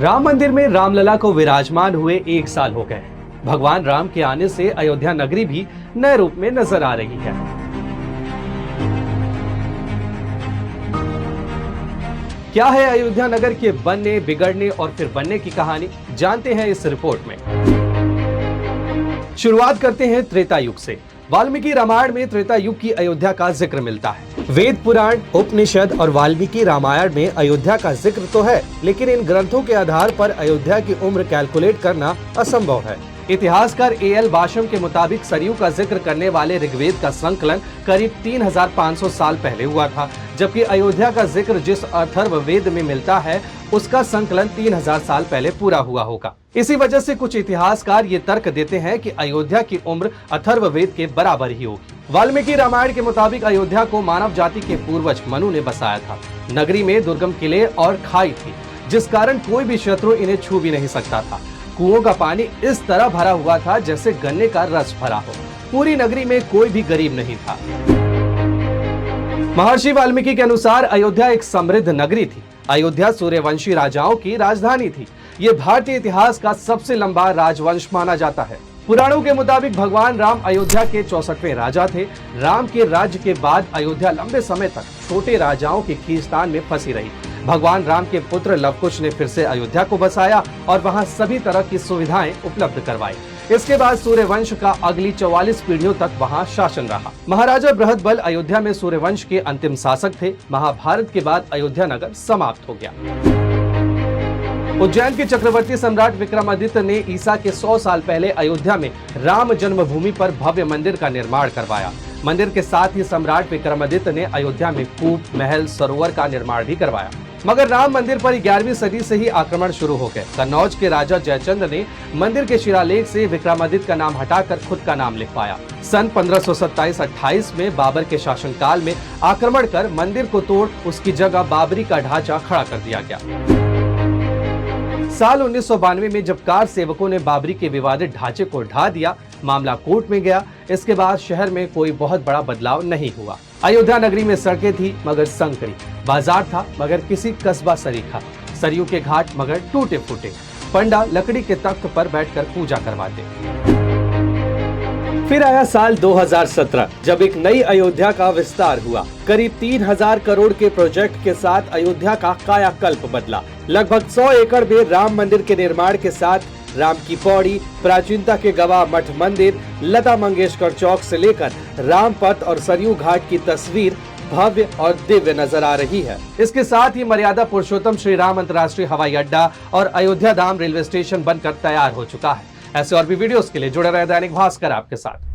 राम मंदिर में रामलला को विराजमान हुए 1 साल हो गए। भगवान राम के आने से अयोध्या नगरी भी नए रूप में नजर आ रही है। क्या है अयोध्या नगर के बनने, बिगड़ने और फिर बनने की कहानी, जानते हैं इस रिपोर्ट में। शुरुआत करते हैं त्रेता युग से। वाल्मीकि रामायण में त्रेता युग की अयोध्या का जिक्र मिलता है। वेद, पुराण, उपनिषद और वाल्मीकि रामायण में अयोध्या का जिक्र तो है, लेकिन इन ग्रंथों के आधार पर अयोध्या की उम्र कैलकुलेट करना असंभव है। इतिहासकार A.L. बाशम के मुताबिक सरयू का जिक्र करने वाले ऋग्वेद का संकलन करीब 3500 साल पहले हुआ था, जबकि अयोध्या का जिक्र जिस अथर्ववेद में मिलता है उसका संकलन 3000 साल पहले पूरा हुआ होगा। इसी वजह से कुछ इतिहासकार ये तर्क देते हैं कि अयोध्या की उम्र अथर्ववेद के बराबर ही होगी। वाल्मीकि रामायण के मुताबिक अयोध्या को मानव जाति के पूर्वज मनु ने बसाया था। नगरी में दुर्गम किले और खाई थी, जिस कारण कोई भी शत्रु इन्हें छू भी नहीं सकता था। कुओं का पानी इस तरह भरा हुआ था जैसे गन्ने का रस भरा हो। पूरी नगरी में कोई भी गरीब नहीं था। महर्षि वाल्मीकि के अनुसार अयोध्या एक समृद्ध नगरी थी। अयोध्या सूर्यवंशी राजाओं की राजधानी थी। ये भारतीय इतिहास का सबसे लंबा राजवंश माना जाता है। पुराणों के मुताबिक भगवान राम अयोध्या के 64वें राजा थे। राम के राज्य के बाद अयोध्या लंबे समय तक छोटे राजाओं के खींचतान में फंसी रही। भगवान राम के पुत्र लवकुश ने फिर से अयोध्या को बसाया और वहां सभी तरह की सुविधाएं उपलब्ध करवाई। इसके बाद सूर्यवंश का अगली 44 पीढ़ियों तक वहां शासन रहा। महाराजा बृहदबल अयोध्या में सूर्यवंश के अंतिम शासक थे। महाभारत के बाद अयोध्या नगर समाप्त हो गया। उज्जैन के चक्रवर्ती सम्राट विक्रमादित्य ने ईसा के 100 साल पहले अयोध्या में राम जन्मभूमि पर भव्य मंदिर का निर्माण करवाया। मंदिर के साथ ही सम्राट विक्रमादित्य ने अयोध्या में कूप, महल, सरोवर का निर्माण भी करवाया। मगर राम मंदिर पर 11वीं सदी से ही आक्रमण शुरू हो गए। कन्नौज के राजा जयचंद ने मंदिर के शिलालेख से विक्रमादित्य का नाम हटाकर खुद का नाम लिखवाया। सन 1527-28 में बाबर के शासनकाल में आक्रमण कर मंदिर को तोड़ उसकी जगह बाबरी का ढांचा खड़ा कर दिया गया। साल 1992 में जब कार सेवकों ने बाबरी के विवादित ढांचे को ढा दिया, मामला कोर्ट में गया। इसके बाद शहर में कोई बहुत बड़ा बदलाव नहीं हुआ। अयोध्या नगरी में सड़कें थी मगर संकरी, बाजार था मगर किसी कस्बा सरीखा, सरयू के घाट मगर टूटे फूटे, पंडा लकड़ी के तख्त पर बैठकर पूजा करवाते। फिर आया साल 2017, जब एक नई अयोध्या का विस्तार हुआ। करीब 3000 करोड़ के प्रोजेक्ट के साथ अयोध्या का कायाकल्प बदला। लगभग 100 एकड़ में राम मंदिर के निर्माण के साथ राम की पौड़ी, प्राचीनता के गवाह मठ मंदिर, लता मंगेशकर चौक से लेकर रामपथ और सरयू घाट की तस्वीर भव्य और दिव्य नजर आ रही है। इसके साथ ही मर्यादा पुरुषोत्तम श्री राम अंतर्राष्ट्रीय हवाई अड्डा और अयोध्या धाम रेलवे स्टेशन बनकर तैयार हो चुका है। ऐसे और भी वीडियोस के लिए जुड़े रहे दैनिक भास्कर आपके साथ।